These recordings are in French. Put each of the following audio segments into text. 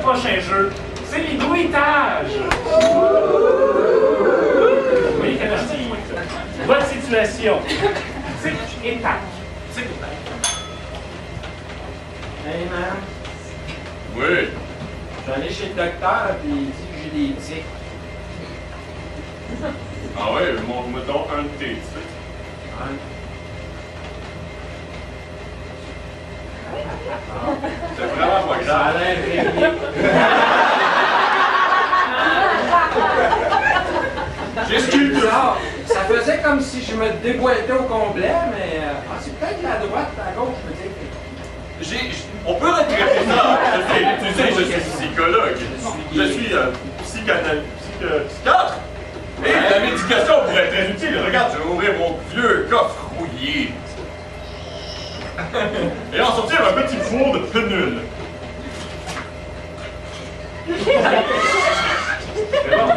prochain jeu, c'est les bruitages. Oui, Canadien. Votre situation. Tic et tac. Tic et tac. Hey man, Oui. je suis allé chez le docteur puis il dit que j'ai des tics. Ah ouais, montre-moi donc un de tes tics. Hein? C'est vraiment pas Ça a grave. l'air réglé. J'excuse tout. Ça faisait comme si je me déboîtais au complet, mais c'est peut-être la droite, la gauche, je me dis. On peut regretter ça. Tu sais, je suis psychologue. Je suis psychiatre. Et la médication pourrait être très utile. Regarde, je vais ouvrir mon vieux coffre rouillé. Et en sortir un petit four de pénule.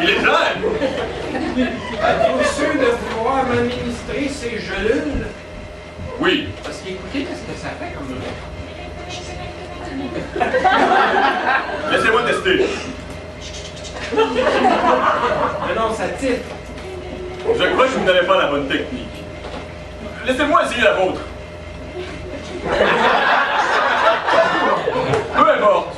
Il est plein! Êtes-vous sûr de vouloir m'administrer ces gelules? Oui. Parce qu'écoutez, qu'est-ce que ça fait comme Laissez-moi tester. Mais non, ça titre. Je crois que vous n'avez pas la bonne technique. Laissez-moi essayer la vôtre. Peu importe.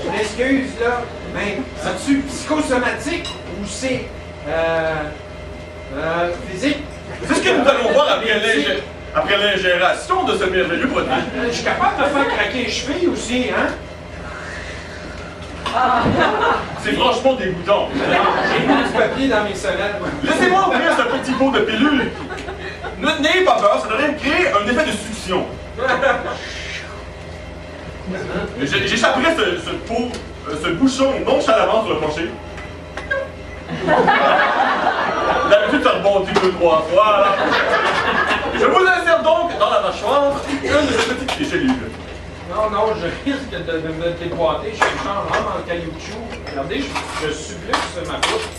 Je m'excuse, là, mais c'est-tu psychosomatique ou c'est physique? C'est ce que nous allons voir après l'ingération de ce merveilleux produit. Je suis capable de faire craquer les chevilles aussi, hein? C'est franchement dégoûtant. J'ai mis du papier dans mes semaines. Laissez-moi ouvrir ce petit pot de pilule. N'ayez pas peur, ça devrait créer un effet de succion. J'échapperai ce pot, ce bouchon nonchalamment sur le plancher. D'habitude, ça rebondit 2-3 fois. Je vous insère donc dans la mâchoire une de ces petites cellules. Non, je risque de me déboîter. Je suis en homme en caoutchouc. Regardez, je subluxe ma bouche.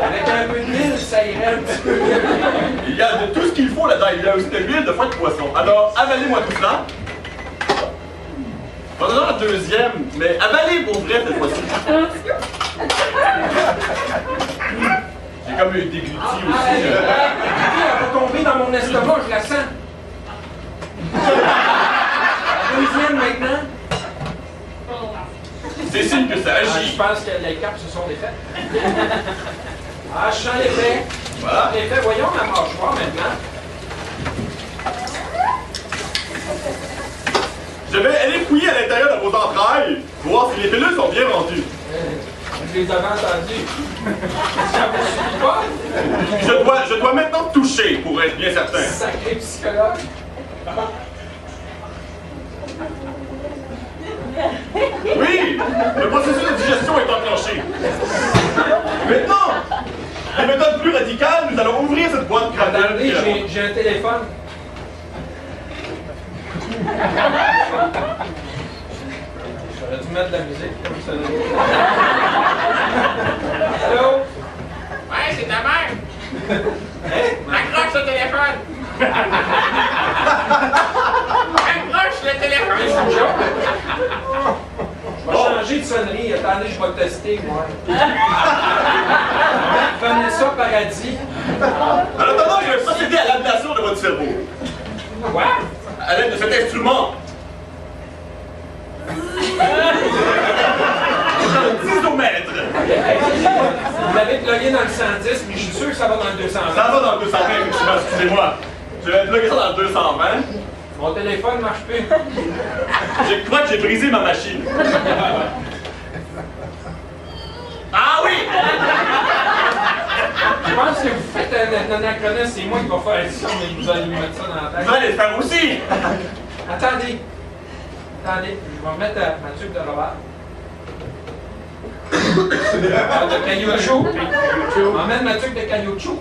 Avec un peu d'huile, ça irait un petit peu mieux. Il y a de tout ce qu'il faut là-dedans. Il y a aussi de l'huile de foie de poisson. Alors, avalez-moi tout cela. On en a un deuxième, mais avalez pour vrai cette fois-ci. J'ai comme un déglutis aussi. Elle va tomber dans mon estomac, je la sens. La deuxième maintenant. C'est signe que ça Je agit. pense que les capes se sont défaites. Je sens l'effet. Voilà. L'effet, voyons ma mâchoire maintenant. Je vais aller fouiller à l'intérieur de vos entrailles pour voir si les pilules sont bien rendues. Je les avais entendus. Ça vous suffit pas? Je dois maintenant toucher pour être bien certain. Sacré psychologue. Oui, le processus de digestion est enclenché. Maintenant, de méthode plus radicale, nous allons ouvrir cette boîte crânienne. Attendez, j'ai un téléphone. J'aurais dû mettre de la musique comme ça. Allô? Ouais, c'est ta mère! Accroche le téléphone! Accroche le téléphone! Je vais changer de sonnerie. Attendez, je vais le tester, moi. Vanessa Paradis. En attendant, je vais procéder à l'ablation de votre cerveau. Quoi? À l'aide de cet instrument. Un disomètre. Vous l'avez plugué dans le 110, mais je suis sûr que ça va dans le 220. Ça va dans le 220, effectivement, excusez-moi. Je vais plugger ça dans le 220. Mon téléphone ne marche plus. Je crois que j'ai brisé ma machine. Ah oui! Je pense que vous faites un anachronisme, c'est moi qui vais faire ça, mais vous allez me mettre ça dans la tête. Vous allez le faire aussi! Attendez. Attendez, je vais mettre ma tube de Robert. De caoutchouc. Je vais mettre ma tube de caoutchouc.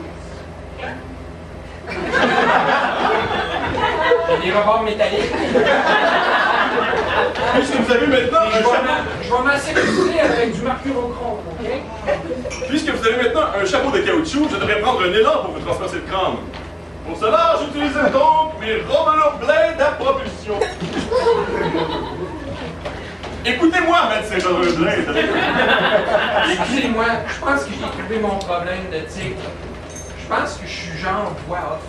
Des rebords métalliques. Puisque vous avez maintenant un chapeau... Je vais m'assécuriser avec du mercurochrome, OK? Puisque vous avez maintenant un chapeau de caoutchouc, je devrais prendre un élan pour vous transpercer le crâne. Pour cela, j'utilise donc mes les Romolo Blade à propulsion. Écoutez-moi, médecin Romolo Blade. Excusez-moi, je pense que j'ai trouvé mon problème de tigre. Je pense que je suis genre voix off.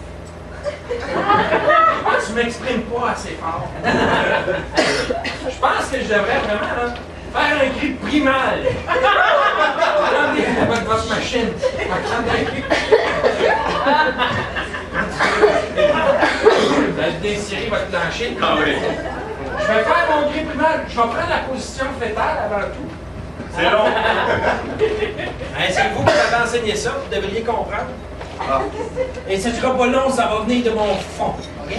Je pense que je m'exprime pas assez fort. Je pense que je devrais vraiment là, faire un cri primal. Attendez avec votre machine. Attendez. Vous allez désirer votre plancher. Ah oui. Je vais faire mon cri primal. Je vais prendre la position fétale avant tout. C'est long. Hein, c'est vous qui m'avez enseigné ça, vous devriez comprendre. Et ce sera pas long, ça va venir de mon fond. OK?